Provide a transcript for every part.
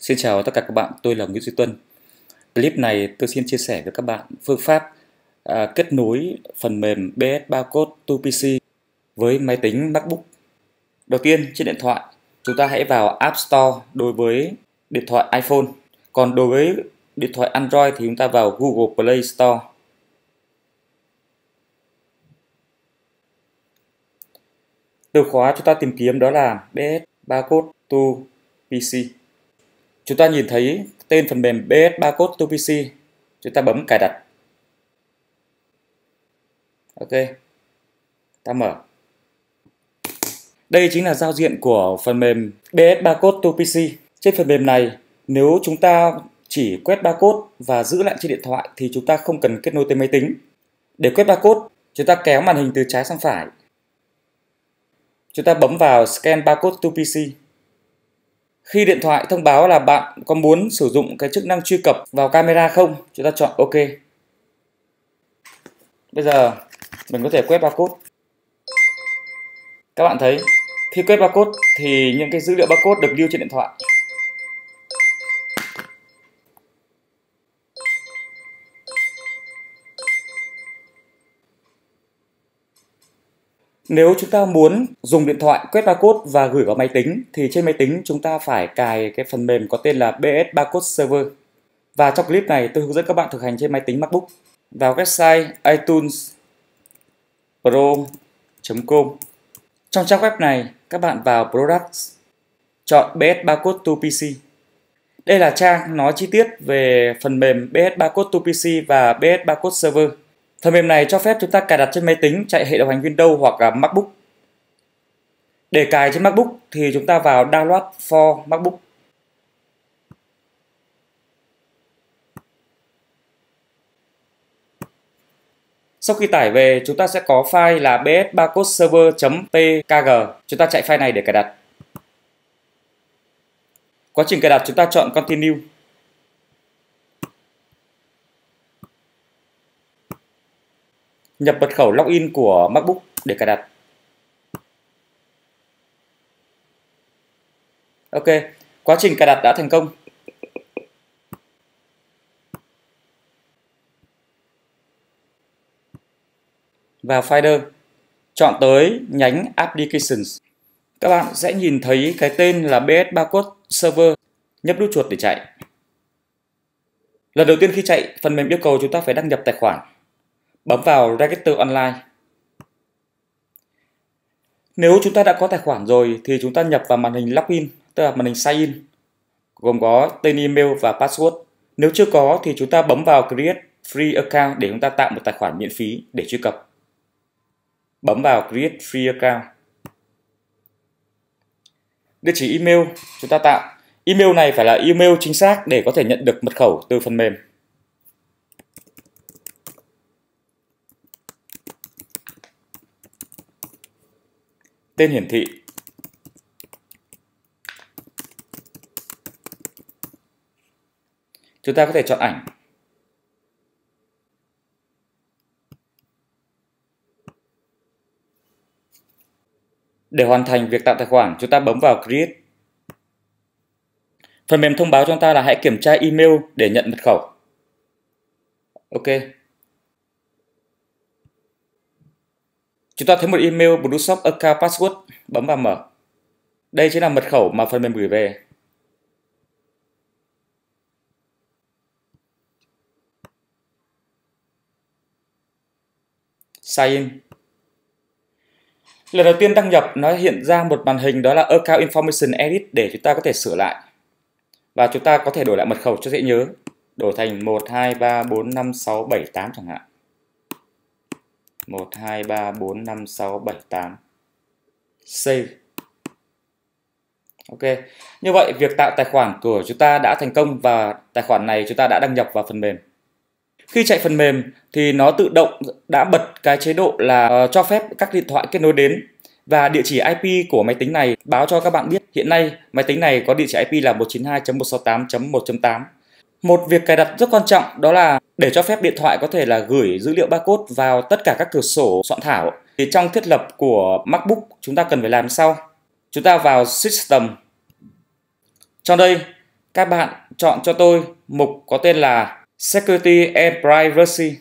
Xin chào tất cả các bạn, tôi là Nguyễn Duy Tuân. Clip này tôi xin chia sẻ với các bạn phương pháp kết nối phần mềm BS Barcode to PC với máy tính MacBook. Đầu tiên, trên điện thoại, chúng ta hãy vào App Store đối với điện thoại iPhone. Còn đối với điện thoại Android thì chúng ta vào Google Play Store. Từ khóa chúng ta tìm kiếm đó là BS Barcode to PC. Chúng ta nhìn thấy tên phần mềm BS Barcode to PC. Chúng ta bấm cài đặt. Ok. Ta mở. Đây chính là giao diện của phần mềm BS Barcode to PC. Trên phần mềm này, nếu chúng ta chỉ quét barcode và giữ lại trên điện thoại thì chúng ta không cần kết nối tới máy tính. Để quét barcode, chúng ta kéo màn hình từ trái sang phải. Chúng ta bấm vào Scan Barcode to PC. Khi điện thoại thông báo là bạn có muốn sử dụng cái chức năng truy cập vào camera không, chúng ta chọn OK. Bây giờ mình có thể quét barcode. Các bạn thấy, khi quét barcode thì những cái dữ liệu barcode được lưu trên điện thoại. Nếu chúng ta muốn dùng điện thoại quét barcode và gửi vào máy tính thì trên máy tính chúng ta phải cài cái phần mềm có tên là BS Barcode Server. Và trong clip này tôi hướng dẫn các bạn thực hành trên máy tính MacBook. Vào website itunes.pro.com. Trong trang web này các bạn vào Products, chọn BS Barcode to PC. Đây là trang nói chi tiết về phần mềm BS Barcode to PC và BS Barcode Server. Phần mềm này cho phép chúng ta cài đặt trên máy tính chạy hệ điều hành Windows hoặc là MacBook. Để cài trên MacBook thì chúng ta vào Download for MacBook. Sau khi tải về, chúng ta sẽ có file là bsbarcodeserver.pkg. Chúng ta chạy file này để cài đặt. Quá trình cài đặt chúng ta chọn Continue. Nhập mật khẩu login của MacBook để cài đặt. Ok, quá trình cài đặt đã thành công. Vào Finder, chọn tới nhánh Applications. Các bạn sẽ nhìn thấy cái tên là BS Barcode Server, nhấp nút chuột để chạy. Lần đầu tiên khi chạy, phần mềm yêu cầu chúng ta phải đăng nhập tài khoản. Bấm vào Register Online. Nếu chúng ta đã có tài khoản rồi thì chúng ta nhập vào màn hình Login, tức là màn hình Sign In, gồm có tên email và password. Nếu chưa có thì chúng ta bấm vào Create Free Account để chúng ta tạo một tài khoản miễn phí để truy cập. Bấm vào Create Free Account. Địa chỉ email chúng ta tạo. Email này phải là email chính xác để có thể nhận được mật khẩu từ phần mềm. Tên hiển thị. Chúng ta có thể chọn ảnh. Để hoàn thành việc tạo tài khoản, chúng ta bấm vào Create. Phần mềm thông báo cho chúng ta là hãy kiểm tra email để nhận mật khẩu. Ok. Chúng ta thấy một email Blueshop Account Password, bấm vào mở. Đây chính là mật khẩu mà phần mềm gửi về. Sign in. Lần đầu tiên đăng nhập nó hiện ra một màn hình đó là Account Information Edit để chúng ta có thể sửa lại. Và chúng ta có thể đổi lại mật khẩu cho dễ nhớ. Đổi thành 1, 2, 3, 4, 5, 6, 7, 8 chẳng hạn. 1, 2, 3, 4, 5, 6, 7, 8. Save. Ok. Như vậy việc tạo tài khoản của chúng ta đã thành công và tài khoản này chúng ta đã đăng nhập vào phần mềm. Khi chạy phần mềm thì nó tự động đã bật cái chế độ là cho phép các điện thoại kết nối đến. Và địa chỉ IP của máy tính này báo cho các bạn biết hiện nay máy tính này có địa chỉ IP là 192.168.1.8. Một việc cài đặt rất quan trọng đó là để cho phép điện thoại có thể là gửi dữ liệu barcode vào tất cả các cửa sổ soạn thảo. Thì trong thiết lập của MacBook chúng ta cần phải làm sau. Chúng ta vào System. Trong đây các bạn chọn cho tôi mục có tên là Security and Privacy.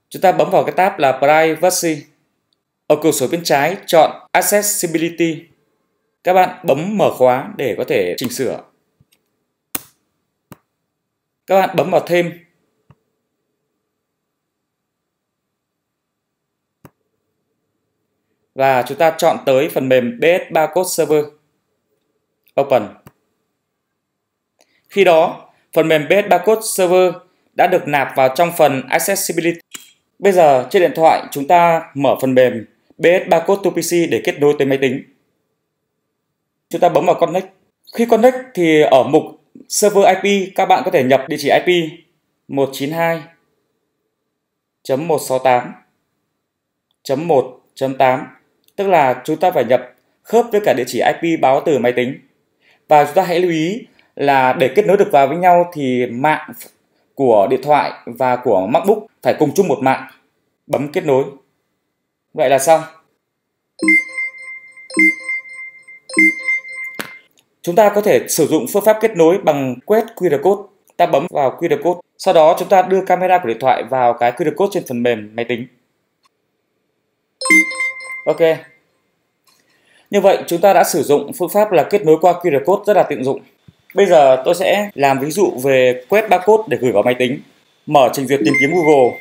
Chúng ta bấm vào cái tab là Privacy. Ở cửa sổ bên trái chọn Accessibility. Các bạn bấm mở khóa để có thể chỉnh sửa. Các bạn bấm vào thêm. Và chúng ta chọn tới phần mềm BS Barcode Server. Open. Khi đó, phần mềm BS Barcode Server đã được nạp vào trong phần Accessibility. Bây giờ trên điện thoại chúng ta mở phần mềm BS Barcode to PC để kết nối tới máy tính. Chúng ta bấm vào Connect. Khi Connect thì ở mục Server IP các bạn có thể nhập địa chỉ IP 192.168.1.8, tức là chúng ta phải nhập khớp với cả địa chỉ IP báo từ máy tính. Và chúng ta hãy lưu ý là để kết nối được vào với nhau thì mạng của điện thoại và của MacBook phải cùng chung một mạng. Bấm kết nối. Vậy là xong. Chúng ta có thể sử dụng phương pháp kết nối bằng quét QR code. Ta bấm vào QR code. Sau đó chúng ta đưa camera của điện thoại vào cái QR code trên phần mềm máy tính. Ok. Như vậy chúng ta đã sử dụng phương pháp là kết nối qua QR code rất là tiện dụng. Bây giờ tôi sẽ làm ví dụ về quét barcode để gửi vào máy tính. Mở trình duyệt tìm kiếm Google.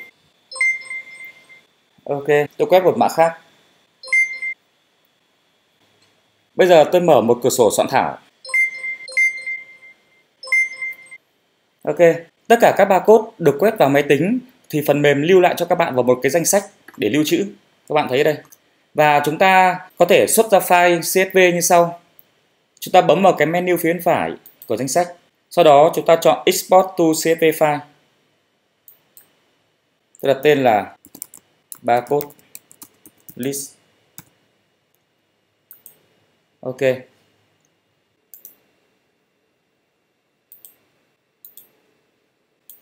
Ok, tôi quét một mã khác. Bây giờ tôi mở một cửa sổ soạn thảo. Ok, tất cả các barcode được quét vào máy tính thì phần mềm lưu lại cho các bạn vào một cái danh sách để lưu trữ. Các bạn thấy ở đây. Và chúng ta có thể xuất ra file CSV như sau. Chúng ta bấm vào cái menu phía bên phải của danh sách. Sau đó chúng ta chọn Export to CSV file. Tôi đặt tên là barcode list. Ok.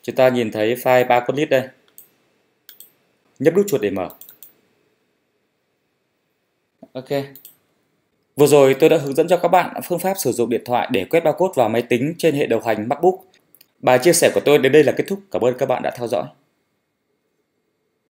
Chúng ta nhìn thấy file barcode list đây. Nhấp nút chuột để mở. Ok. Vừa rồi tôi đã hướng dẫn cho các bạn phương pháp sử dụng điện thoại để quét barcode vào máy tính trên hệ điều hành MacBook. Bài chia sẻ của tôi đến đây là kết thúc. Cảm ơn các bạn đã theo dõi.